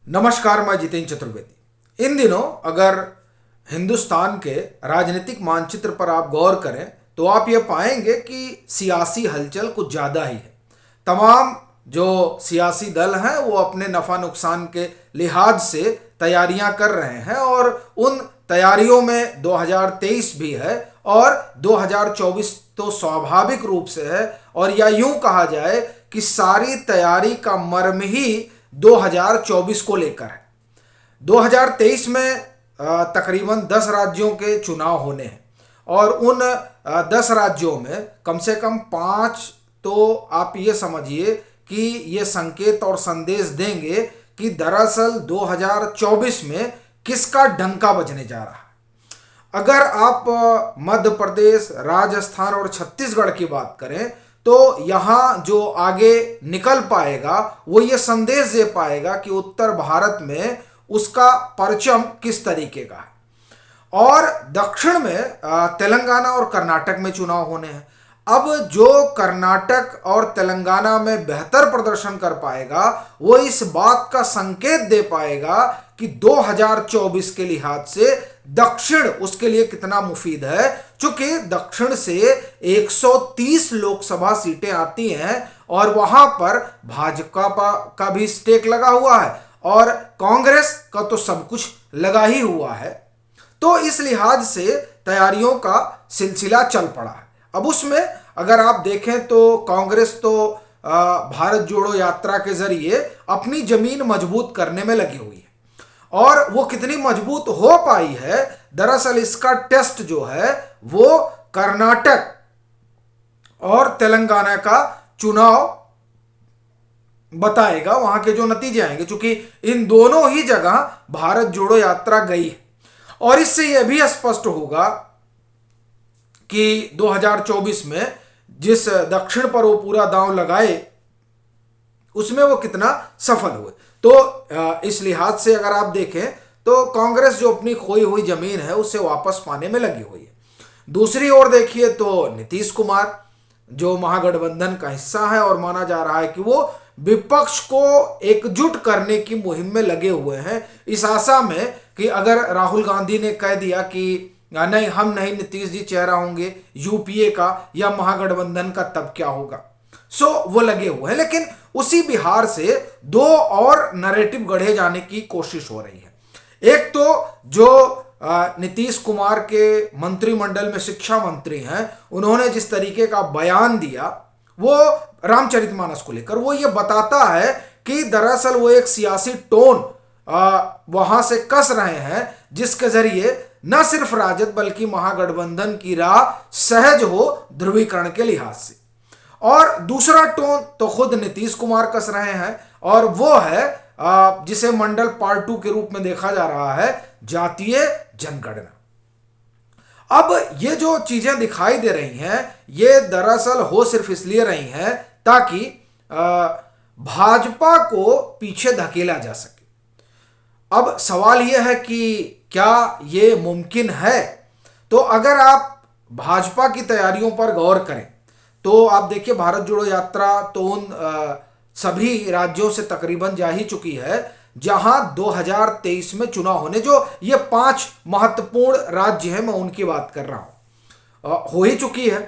नमस्कार, मैं जितेंद्र चतुर्वेदी। इन दिनों अगर हिंदुस्तान के राजनीतिक मानचित्र पर आप गौर करें तो आप ये पाएंगे कि सियासी हलचल कुछ ज़्यादा ही है। तमाम जो सियासी दल हैं वो अपने नफ़ा नुकसान के लिहाज से तैयारियां कर रहे हैं और उन तैयारियों में 2023 भी है और 2024 तो स्वाभाविक रूप से है। और या यूं कहा जाए कि सारी तैयारी का मर्म ही 2024 को लेकर है। 2023 में तकरीबन 10 राज्यों के चुनाव होने हैं और उन 10 राज्यों में कम से कम 5 तो आप ये समझिए कि ये संकेत और संदेश देंगे कि दरअसल 2024 में किसका डंका बजने जा रहा है। अगर आप मध्य प्रदेश, राजस्थान और छत्तीसगढ़ की बात करें तो यहाँ जो आगे निकल पाएगा वो ये संदेश दे पाएगा कि उत्तर भारत में उसका परचम किस तरीके का है। और दक्षिण में तेलंगाना और कर्नाटक में चुनाव होने हैं। अब जो कर्नाटक और तेलंगाना में बेहतर प्रदर्शन कर पाएगा वो इस बात का संकेत दे पाएगा कि 2024 के लिहाज से दक्षिण उसके लिए कितना मुफीद है। चूंकि दक्षिण से 130 लोकसभा सीटें आती हैं और वहां पर भाजपा का भी स्टेक लगा हुआ है और कांग्रेस का तो सब कुछ लगा ही हुआ है। तो इस लिहाज से तैयारियों का सिलसिला चल पड़ा है। अब उसमें अगर आप देखें तो कांग्रेस तो भारत जोड़ो यात्रा के जरिए अपनी जमीन मजबूत करने में लगी हुई है और वो कितनी मजबूत हो पाई है, दरअसल इसका टेस्ट जो है वो कर्नाटक और तेलंगाना का चुनाव बताएगा, वहां के जो नतीजे आएंगे। क्योंकि इन दोनों ही जगह भारत जोड़ो यात्रा गई है और इससे यह भी स्पष्ट होगा कि 2024 में जिस दक्षिण पर वो पूरा दांव लगाए उसमें वो कितना सफल हुए। तो इस लिहाज से अगर आप देखें तो कांग्रेस जो अपनी खोई हुई जमीन है उसे वापस पाने में लगी हुई है। दूसरी ओर देखिए तो नीतीश कुमार जो महागठबंधन का हिस्सा है और माना जा रहा है कि वो विपक्ष को एकजुट करने की मुहिम में लगे हुए हैं, इस आशा में कि अगर राहुल गांधी ने कह दिया कि नहीं, हम नहीं नीतीश जी चेहरा होंगे यूपीए का या महागठबंधन का, तब क्या होगा। सो वो लगे हुए हैं। लेकिन उसी बिहार से दो और नैरेटिव गढ़े जाने की कोशिश हो रही है। एक तो जो नीतीश कुमार के मंत्रिमंडल में शिक्षा मंत्री हैं, उन्होंने जिस तरीके का बयान दिया वो रामचरितमानस को लेकर, वो ये बताता है कि दरअसल वो एक सियासी टोन वहां से कस रहे हैं जिसके जरिए न सिर्फ राजद बल्कि महागठबंधन की राह सहज हो ध्रुवीकरण के लिहाज से। और दूसरा टोन तो खुद नीतीश कुमार कस रहे हैं और वो है जिसे मंडल पार्ट 2 के रूप में देखा जा रहा है, जातीय जनगणना। अब ये जो चीजें दिखाई दे रही हैं ये दरअसल हो सिर्फ इसलिए रही हैं ताकि भाजपा को पीछे धकेला जा सके। अब सवाल यह है कि क्या ये मुमकिन है। तो अगर आप भाजपा की तैयारियों पर गौर करें तो आप देखिए भारत जोड़ो यात्रा तो उन सभी राज्यों से तकरीबन जा ही चुकी है जहां 2023 में चुनाव होने, जो ये 5 महत्वपूर्ण राज्य हैं, मैं उनकी बात कर रहा हूं, हो ही चुकी है।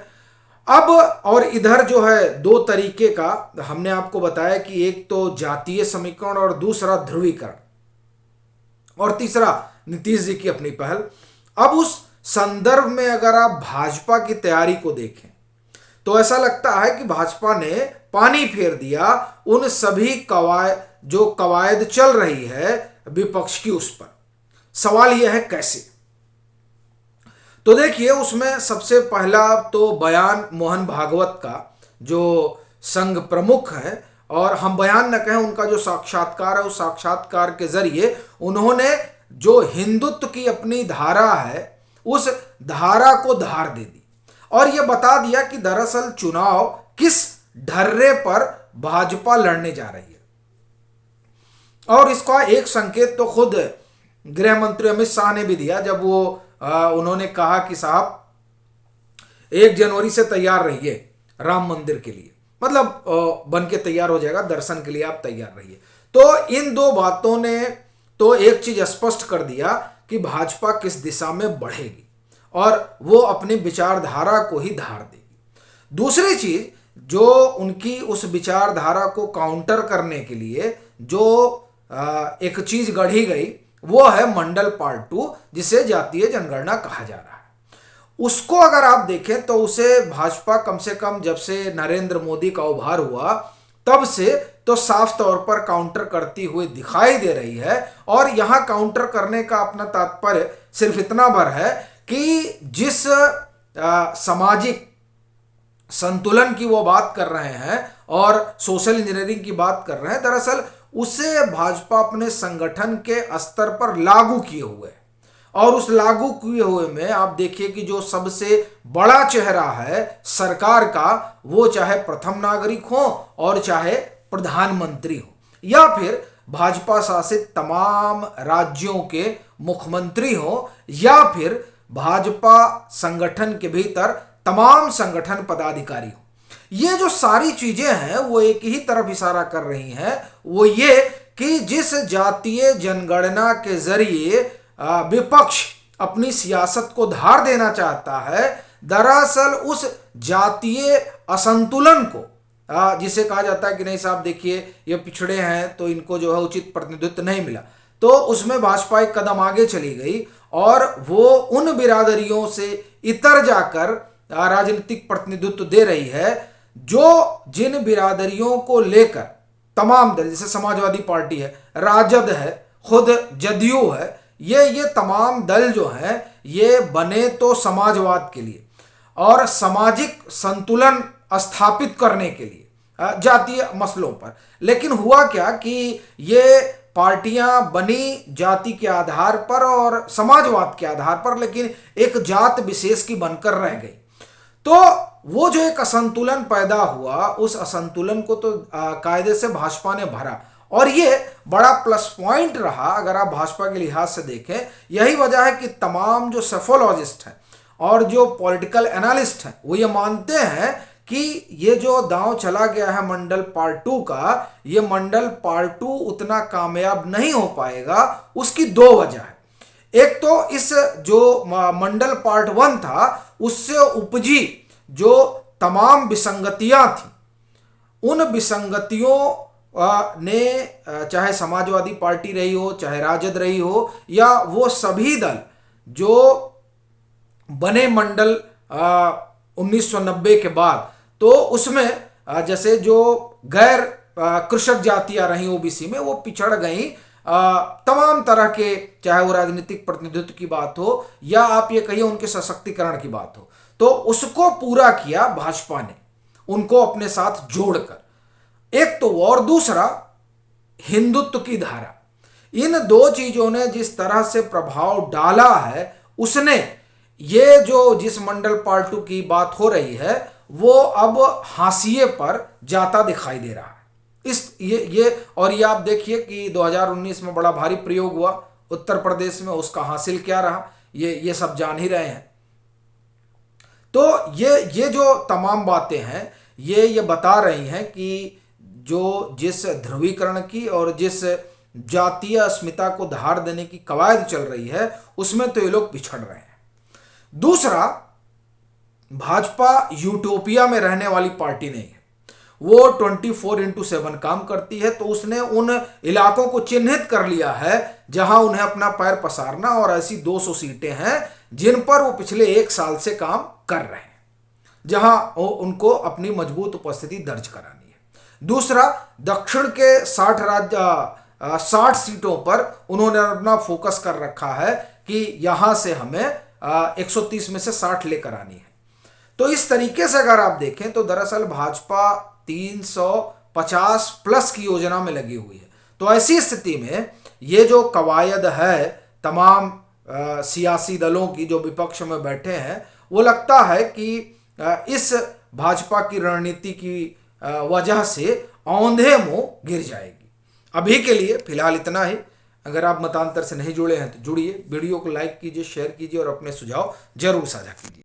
अब और इधर जो है दो तरीके का हमने आपको बताया कि एक तो जातीय समीकरण और दूसरा ध्रुवीकरण और तीसरा नीतीश जी की अपनी पहल। अब उस संदर्भ में अगर आप भाजपा की तैयारी को देखें तो ऐसा लगता है कि भाजपा ने पानी फेर दिया उन सभी कवायद चल रही है विपक्ष की उस पर। सवाल यह है कैसे। तो देखिए उसमें सबसे पहला तो बयान मोहन भागवत का, जो संघ प्रमुख है, और हम बयान न कहें उनका जो साक्षात्कार है, उस साक्षात्कार के जरिए उन्होंने जो हिंदुत्व की अपनी धारा है उस धारा को धार दे दी और यह बता दिया कि दरअसल चुनाव किस ढर्रे पर भाजपा लड़ने जा रही है। और इसका एक संकेत तो खुद गृह मंत्री अमित शाह ने भी दिया जब वो उन्होंने कहा कि साहब 1 जनवरी से तैयार रहिए राम मंदिर के लिए, मतलब बन के तैयार हो जाएगा, दर्शन के लिए आप तैयार रहिए। तो इन दो बातों ने तो एक चीज स्पष्ट कर दिया कि भाजपा किस दिशा में बढ़ेगी और वो अपनी विचारधारा को ही धार देगी। दूसरी चीज, जो उनकी उस विचारधारा को काउंटर करने के लिए जो एक चीज गढ़ी गई, वो है मंडल पार्ट 2, जिसे जातीय जनगणना कहा जा रहा है। उसको अगर आप देखें तो उसे भाजपा कम से कम जब से नरेंद्र मोदी का उभार हुआ तब से तो साफ तौर पर काउंटर करती हुई दिखाई दे रही है। और यहां काउंटर करने का अपना तात्पर्य सिर्फ इतना भर है कि जिस सामाजिक संतुलन की वो बात कर रहे हैं और सोशल इंजीनियरिंग की बात कर रहे हैं, दरअसल उसे भाजपा अपने संगठन के स्तर पर लागू किए हुए है। और उस लागू किए हुए में आप देखिए कि जो सबसे बड़ा चेहरा है सरकार का, वो चाहे प्रथम नागरिक हो और चाहे प्रधानमंत्री हो या फिर भाजपा शासित तमाम राज्यों के मुख्यमंत्री हो या फिर भाजपा संगठन के भीतर तमाम संगठन पदाधिकारी हो, ये जो सारी चीजें हैं वो एक ही तरफ इशारा कर रही हैं, वो ये कि जिस जातीय जनगणना के जरिए विपक्ष अपनी सियासत को धार देना चाहता है, दरअसल उस जातीय असंतुलन को, जिसे कहा जाता है कि नहीं साहब देखिए ये पिछड़े हैं तो इनको जो है उचित प्रतिनिधित्व नहीं मिला, तो उसमें भाजपा एक कदम आगे चली गई और वो उन बिरादरियों से इतर जाकर राजनीतिक प्रतिनिधित्व दे रही है जो जिन बिरादरियों को लेकर तमाम दल, जैसे समाजवादी पार्टी है, राजद है, खुद जदयू है, ये तमाम दल जो हैं ये बने तो समाजवाद के लिए और सामाजिक संतुलन स्थापित करने के लिए जातीय मसलों पर। लेकिन हुआ क्या कि ये पार्टियां बनी जाति के आधार पर और समाजवाद के आधार पर, लेकिन एक जात विशेष की बनकर रह गई। तो वो जो एक असंतुलन पैदा हुआ, उस असंतुलन को तो कायदे से भाजपा ने भरा और ये बड़ा प्लस पॉइंट रहा अगर आप भाजपा के लिहाज से देखें। यही वजह है कि तमाम जो सेफोलॉजिस्ट हैं और जो पॉलिटिकल एनालिस्ट हैं वो ये मानते हैं कि ये जो दांव चला गया है मंडल पार्ट 2 का, ये मंडल पार्ट 2 उतना कामयाब नहीं हो पाएगा। उसकी दो वजह है। एक तो इस जो मंडल पार्ट 1 था उससे उपजी जो तमाम विसंगतियां थी, उन विसंगतियों ने चाहे समाजवादी पार्टी रही हो, चाहे राजद रही हो, या वो सभी दल जो बने मंडल 1990 के बाद, तो उसमें जैसे जो गैर कृषक जातियां रही ओबीसी में, वो पिछड़ गई तमाम तरह के, चाहे वो राजनीतिक प्रतिनिधित्व की बात हो या आप ये कहिए उनके सशक्तिकरण की बात हो, तो उसको पूरा किया भाजपा ने, उनको अपने साथ जोड़कर। एक तो और दूसरा हिंदुत्व की धारा, इन दो चीजों ने जिस तरह से प्रभाव डाला है, उसने ये जो जिस मंडल पार्ट 2 की बात हो रही है वो अब हाशिए पर जाता दिखाई दे रहा है। और ये आप देखिए कि 2019 में बड़ा भारी प्रयोग हुआ उत्तर प्रदेश में, उसका हासिल क्या रहा ये सब जान ही रहे हैं। तो ये जो तमाम बातें हैं ये बता रही हैं कि जो जिस ध्रुवीकरण की और जिस जातीय अस्मिता को धार देने की कवायद चल रही है उसमें तो ये लोग पिछड़ रहे हैं। दूसरा, भाजपा यूटोपिया में रहने वाली पार्टी नहीं है, वो 24/7 काम करती है। तो उसने उन इलाकों को चिन्हित कर लिया है जहां उन्हें अपना पैर पसारना, और ऐसी 200 सीटें हैं जिन पर वो पिछले 1 साल से काम कर रहे हैं, जहां उनको अपनी मजबूत उपस्थिति दर्ज करानी है। दूसरा, दक्षिण के 60 सीटों पर उन्होंने अपना फोकस कर रखा है कि यहां से हमें 130 में से 60 लेकर आनी है। तो इस तरीके से अगर आप देखें तो दरअसल भाजपा 350 प्लस की योजना में लगी हुई है। तो ऐसी स्थिति में ये जो कवायद है तमाम सियासी दलों की जो विपक्ष में बैठे हैं, वो लगता है कि इस भाजपा की रणनीति की वजह से औंधे मुंह गिर जाएगी। अभी के लिए फिलहाल इतना ही। अगर आप मतांतर से नहीं जुड़े हैं तो जुड़िए, वीडियो को लाइक कीजिए, शेयर कीजिए और अपने सुझाव जरूर साझा कीजिए।